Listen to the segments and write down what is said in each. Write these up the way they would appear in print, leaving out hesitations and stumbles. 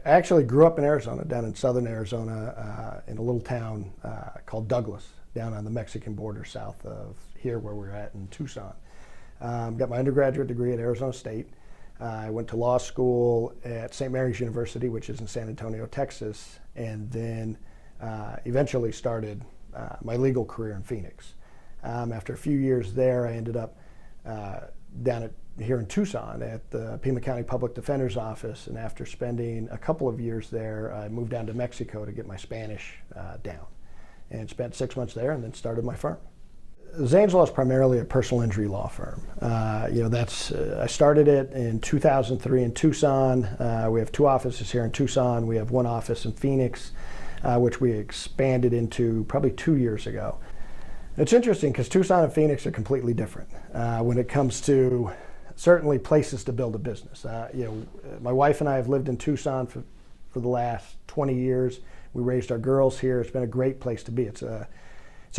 actually grew up in Arizona, down in southern Arizona, in a little town called Douglas, down on the Mexican border south of here where we're at in Tucson. Got my undergraduate degree at Arizona State. I went to law school at St. Mary's University, which is in San Antonio, Texas, and then eventually started my legal career in Phoenix. After a few years there, I ended up here in Tucson at the Pima County Public Defender's Office, and after spending a couple of years there, I moved down to Mexico to get my Spanish down, and spent 6 months there, and then started my firm. Zanes Law is primarily a personal injury law firm. I started it in 2003 in Tucson. We have 2 offices here in Tucson. We have 1 office in Phoenix, which we expanded into probably 2 years ago. It's interesting because Tucson and Phoenix are completely different when it comes to certainly places to build a business. My wife and I have lived in Tucson for the last 20 years. We raised our girls here. It's been a great place to be. It's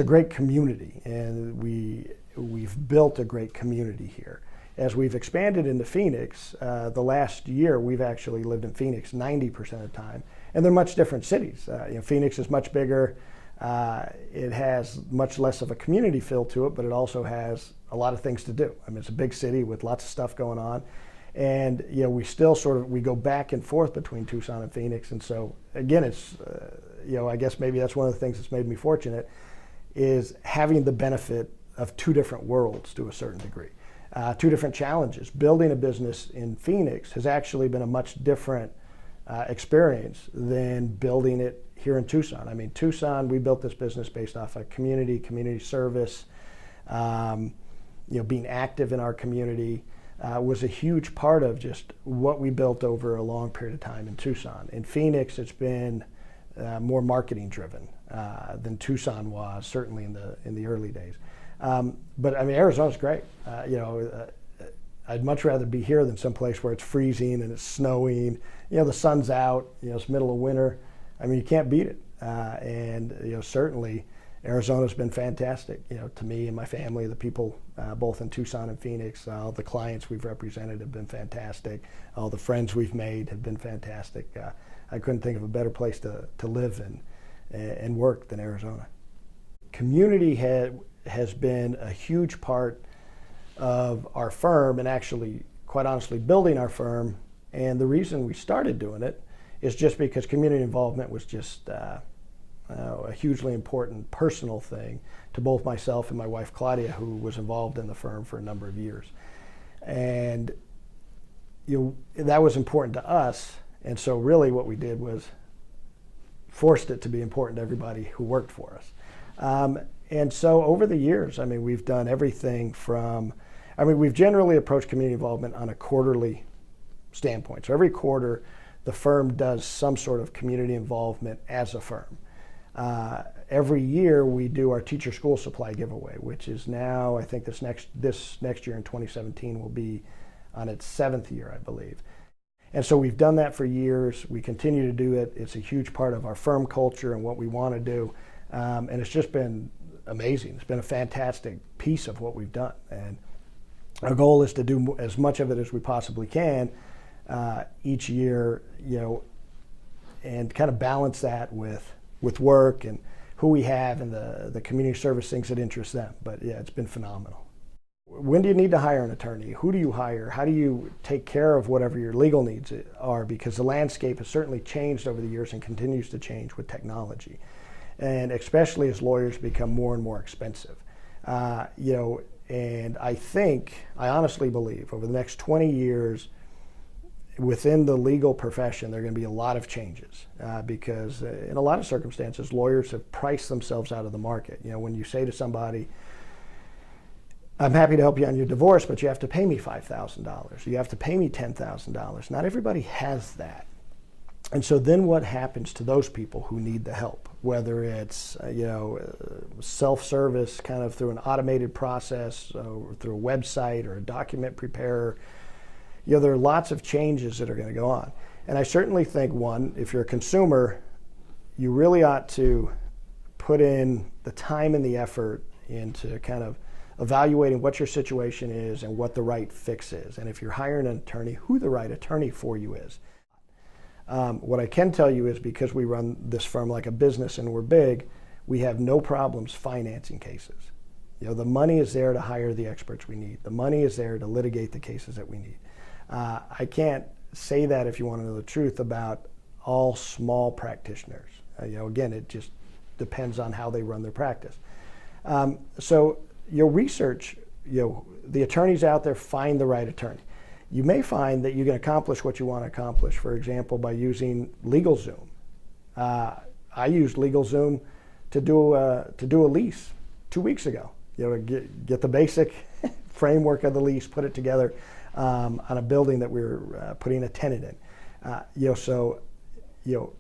a great community, and we've built a great community here. As we've expanded into Phoenix, the last year we've actually lived in Phoenix 90% of the time, and they're much different cities. Phoenix is much bigger. It has much less of a community feel to it, but it also has a lot of things to do. I mean, it's a big city with lots of stuff going on, and we still we go back and forth between Tucson and Phoenix. And so again, it's I guess maybe that's one of the things that's made me fortunate, is having the benefit of 2 different worlds to a certain degree. 2 different challenges. Building a business in Phoenix has actually been a much different experience than building it here in Tucson. I mean, Tucson, we built this business based off of community service, being active in our community was a huge part of just what we built over a long period of time in Tucson. In Phoenix, it's been more marketing driven than Tucson was, certainly in the early days. But I mean, Arizona's great. I'd much rather be here than someplace where it's freezing and it's snowing. The sun's out. It's middle of winter. I mean, you can't beat it. And certainly, Arizona's been fantastic. To me and my family, the people both in Tucson and Phoenix, all the clients we've represented have been fantastic. All the friends we've made have been fantastic. I couldn't think of a better place to live and work than Arizona. Community has been a huge part of our firm, and actually, quite honestly, building our firm. And the reason we started doing it is just because community involvement was just a hugely important personal thing to both myself and my wife Claudia, who was involved in the firm for a number of years. And that was important to us. And so really what we did was forced it to be important to everybody who worked for us. And so over the years, I mean, we've done everything from, we've generally approached community involvement on a quarterly standpoint. So every quarter, the firm does some sort of community involvement as a firm. Every year we do our teacher school supply giveaway, which is now, I think this next year in 2017 will be on its 7th year, I believe. And so we've done that for years. We continue to do it. It's a huge part of our firm culture and what we want to do. And it's just been amazing. It's been a fantastic piece of what we've done. And our goal is to do as much of it as we possibly can each year, and kind of balance that with work and who we have and the community service things that interest them. But yeah, it's been phenomenal. When do you need to hire an attorney? Who do you hire? How do you take care of whatever your legal needs are? Because the landscape has certainly changed over the years and continues to change with technology. And especially as lawyers become more and more expensive. And I honestly believe over the next 20 years, within the legal profession, there are going to be a lot of changes because in a lot of circumstances, lawyers have priced themselves out of the market. When you say to somebody, I'm happy to help you on your divorce, but you have to pay me $5,000. You have to pay me $10,000. Not everybody has that. And so then what happens to those people who need the help? Whether it's self-service kind of through an automated process or through a website or a document preparer, there are lots of changes that are going to go on. And I certainly think, one, if you're a consumer, you really ought to put in the time and the effort into kind of evaluating what your situation is and what the right fix is. And if you're hiring an attorney, who the right attorney for you is. What I can tell you is because we run this firm like a business and we're big, we have no problems financing cases. You know, the money is there to hire the experts we need. The money is there to litigate the cases that we need. I can't say that, if you want to know the truth, about all small practitioners. You know, again, it just depends on how they run their practice. So your research, you know, the attorneys out there, find the right attorney. You may find that you can accomplish what you want to accomplish, for example, by using LegalZoom. I used LegalZoom to do a lease 2 weeks ago. You know, to get the basic framework of the lease, put it together on a building that we were putting a tenant in. You know, so, you know,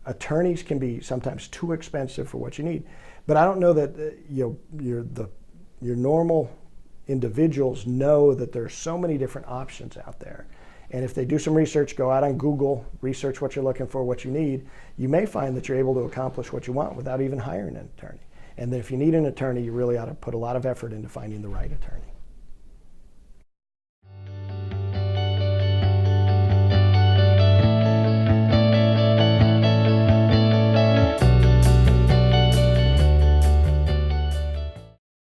attorneys can be sometimes too expensive for what you need. But I don't know that you know, your normal individuals know that there's so many different options out there. And if they do some research, go out on Google, research what you're looking for, what you need, you may find that you're able to accomplish what you want without even hiring an attorney. And then if you need an attorney, you really ought to put a lot of effort into finding the right attorney.